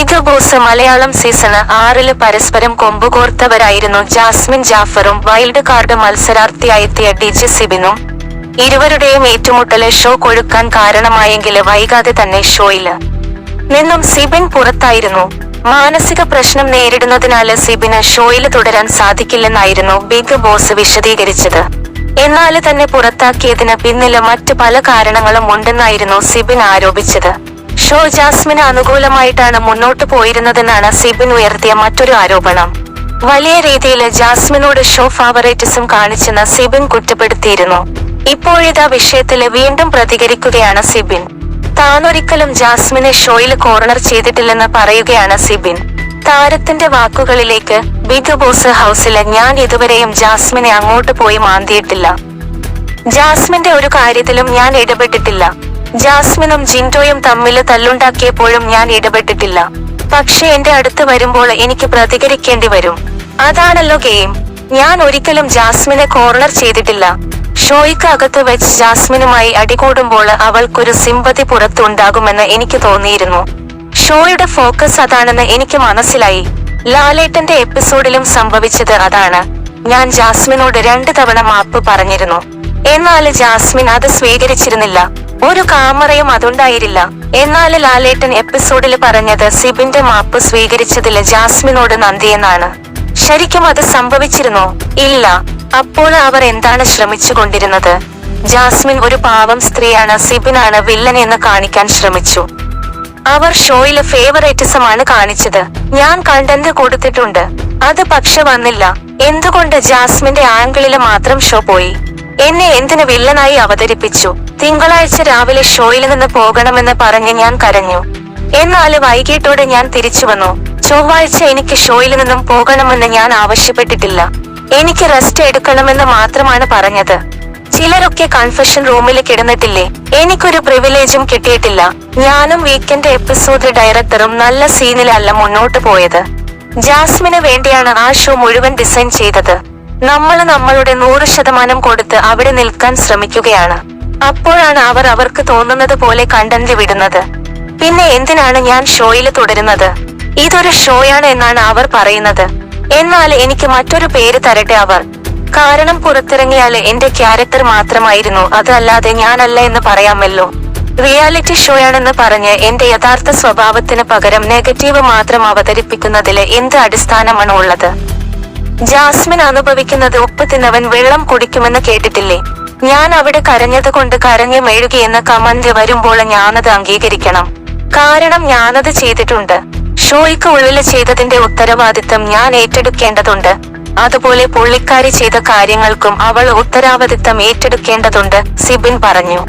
Big boss Malayalam season 6 പരസ്പരം കൊമ്പുകോർത്തവരായിരുന്നു Jasmine ജാഫറും wild card മത്സരാർത്ഥിയായെത്തിയ ഡിജി സിബിനും. ഇരുവരുടെയും ഏറ്റുമുട്ടല് show കൊഴുക്കാൻ കാരണമായെങ്കില് വൈകാതെ തന്നെ ഷോയില് നിന്നും സിബിൻ പുറത്തായിരുന്നു. മാനസിക പ്രശ്നം നേരിടുന്നതിനാല് സിബിന് ഷോയില് തുടരാൻ സാധിക്കില്ലെന്നായിരുന്നു ബിഗ് ബോസ് വിശദീകരിച്ചത്. എന്നാല് തന്നെ പുറത്താക്കിയതിന് പിന്നില് മറ്റു പല കാരണങ്ങളും ഉണ്ടെന്നായിരുന്നു സിബിൻ ആരോപിച്ചത്. ഷോ ജാസ്മിന് അനുകൂലമായിട്ടാണ് മുന്നോട്ട് പോയിരുന്നതെന്നാണ് സിബിൻ ഉയർത്തിയ മറ്റൊരു ആരോപണം. വലിയ രീതിയില് ജാസ്മിനോട് ഷോ ഫേവറേറ്റിസം കാണിച്ചെന്ന് സിബിൻ കുറ്റപ്പെടുത്തിയിരുന്നു. ഇപ്പോഴിതാ വിഷയത്തില് വീണ്ടും പ്രതികരിക്കുകയാണ് സിബിൻ. താനൊരിക്കലും ജാസ്മിനെ ഷോയിൽ കോർണർ ചെയ്തിട്ടില്ലെന്ന് പറയുകയാണ് സിബിൻ. താരത്തിന്റെ വാക്കുകളിലേക്ക്, ബിഗ് ബോസ് ഹൗസില് ഞാൻ ഇതുവരെയും ജാസ്മിനെ അങ്ങോട്ട് പോയി മാന്തിയിട്ടില്ല. ജാസ്മിന്റെ ഒരു കാര്യത്തിലും ഞാൻ ഇടപെട്ടിട്ടില്ല. ജാസ്മിനും ജിൻഡോയും തമ്മില് തല്ലുണ്ടാക്കിയപ്പോഴും ഞാൻ ഇടപെട്ടിട്ടില്ല. പക്ഷെ എന്റെ അടുത്ത് വരുമ്പോൾ എനിക്ക് പ്രതികരിക്കേണ്ടി വരും. അതാണല്ലോ ഗെയിം. ഞാൻ ഒരിക്കലും ജാസ്മിനെ കോർണർ ചെയ്തിട്ടില്ല. ഷോയ്ക്ക് അകത്ത് വെച്ച് ജാസ്മിനുമായി അടികൂടുമ്പോൾ അവൾക്കൊരു സിമ്പതി പുറത്തുണ്ടാകുമെന്ന് എനിക്ക് തോന്നിയിരുന്നു. ഷോയുടെ ഫോക്കസ് അതാണെന്ന് എനിക്ക് മനസ്സിലായി. ലാലേട്ടന്റെ എപ്പിസോഡിലും സംഭവിച്ചത് അതാണ്. ഞാൻ ജാസ്മിനോട് 2 തവണ മാപ്പ് പറഞ്ഞിരുന്നു. എന്നാല് ജാസ്മിൻ അത് സ്വീകരിച്ചിരുന്നില്ല. ഒരു കാമറയും അതുണ്ടായിരുന്നില്ല. എന്നാല് ലാലേട്ടൻ എപ്പിസോഡില് പറഞ്ഞത് സിബിന്റെ മാപ്പ് സ്വീകരിച്ചതില് ജാസ്മിനോട് നന്ദിയെന്നാണ്. ശരിക്കും അത് സംഭവിച്ചിരുന്നോ? ഇല്ല. അപ്പോൾ അവർ എന്താണ് ശ്രമിച്ചുകൊണ്ടിരുന്നത്? ജാസ്മിൻ ഒരു പാവം സ്ത്രീയാണ്, സിബിനാണ് വില്ലൻ എന്ന് കാണിക്കാൻ ശ്രമിച്ചു. അവർ ഷോയില് ഫേവറേറ്റിസമാണ് കാണിച്ചത്. ഞാൻ കണ്ടന്റ് കൊടുത്തിട്ടുണ്ട്. അത് പക്ഷെ വന്നില്ല. എന്തുകൊണ്ട് ജാസ്മിന്റെ ആംഗിളില് മാത്രം ഷോ പോയി? എന്നെ എന്തിന് വില്ലനായി അവതരിപ്പിച്ചു? തിങ്കളാഴ്ച രാവിലെ ഷോയിൽ നിന്ന് പോകണമെന്ന് പറഞ്ഞ് ഞാൻ കരഞ്ഞു. എന്നാല് വൈകിട്ടോടെ ഞാൻ തിരിച്ചു വന്നു. ചൊവ്വാഴ്ച എനിക്ക് ഷോയിൽ നിന്നും പോകണമെന്ന് ഞാൻ ആവശ്യപ്പെട്ടിട്ടില്ല. എനിക്ക് റെസ്റ്റ് എടുക്കണമെന്ന് മാത്രമാണ് പറഞ്ഞത്. ചിലരൊക്കെ കൺഫെഷൻ റൂമിൽ കിടന്നിട്ടില്ലേ? എനിക്കൊരു പ്രിവിലേജും കിട്ടിയിട്ടില്ല. ഞാനും വീക്കെൻഡ് എപ്പിസോഡ് ഡയറക്ടറും നല്ല സീനിലല്ല മുന്നോട്ട് പോയത്. ജാസ്മിന് വേണ്ടിയാണ് ആ ഷോ മുഴുവൻ ഡിസൈൻ ചെയ്തത്. നമ്മള് നമ്മളുടെ 100% കൊടുത്ത് അവിടെ നിൽക്കാൻ ശ്രമിക്കുകയാണ്. അപ്പോഴാണ് അവർ അവർക്ക് തോന്നുന്നത് പോലെ കണ്ടന്റ് വിടുന്നത്. പിന്നെ എന്തിനാണ് ഞാൻ ഷോയില് തുടരുന്നത്? ഇതൊരു ഷോയാണ് എന്നാണ് അവർ പറയുന്നത്. എന്നാൽ എനിക്ക് മറ്റൊരു പേര് തരട്ടെ അവർ. കാരണം പുറത്തിറങ്ങിയാല് എന്റെ ക്യാരക്ടർ മാത്രമായിരുന്നു, അതല്ലാതെ ഞാനല്ല എന്ന് പറയാമല്ലോ. റിയാലിറ്റി ഷോയാണെന്ന് പറഞ്ഞ് എന്റെ യഥാർത്ഥ സ്വഭാവത്തിന് പകരം നെഗറ്റീവ് മാത്രം അവതരിപ്പിക്കുന്നതില് എന്ത് അടിസ്ഥാനമാണ് ഉള്ളത്? ജാസ്മിൻ അനുഭവിക്കുന്നത് ഉപ്പ് തിന്നവൻ വെള്ളം കുടിക്കുമെന്ന് കേട്ടിട്ടില്ലേ? ഞാൻ അവിടെ കരഞ്ഞത് കൊണ്ട് കരഞ്ഞു മെഴുകിയെന്ന കമന്റ് വരുമ്പോൾ ഞാനത് അംഗീകരിക്കണം. കാരണം ഞാനത് ചെയ്തിട്ടുണ്ട്. ഷോയ്ക്ക് ഉള്ളില് ചെയ്തതിന്റെ ഉത്തരവാദിത്തം ഞാൻ ഏറ്റെടുക്കേണ്ടതുണ്ട്. അതുപോലെ പുള്ളിക്കാരി ചെയ്ത കാര്യങ്ങൾക്കും അവൾ ഉത്തരവാദിത്തം ഏറ്റെടുക്കേണ്ടതുണ്ട്, സിബിൻ പറഞ്ഞു.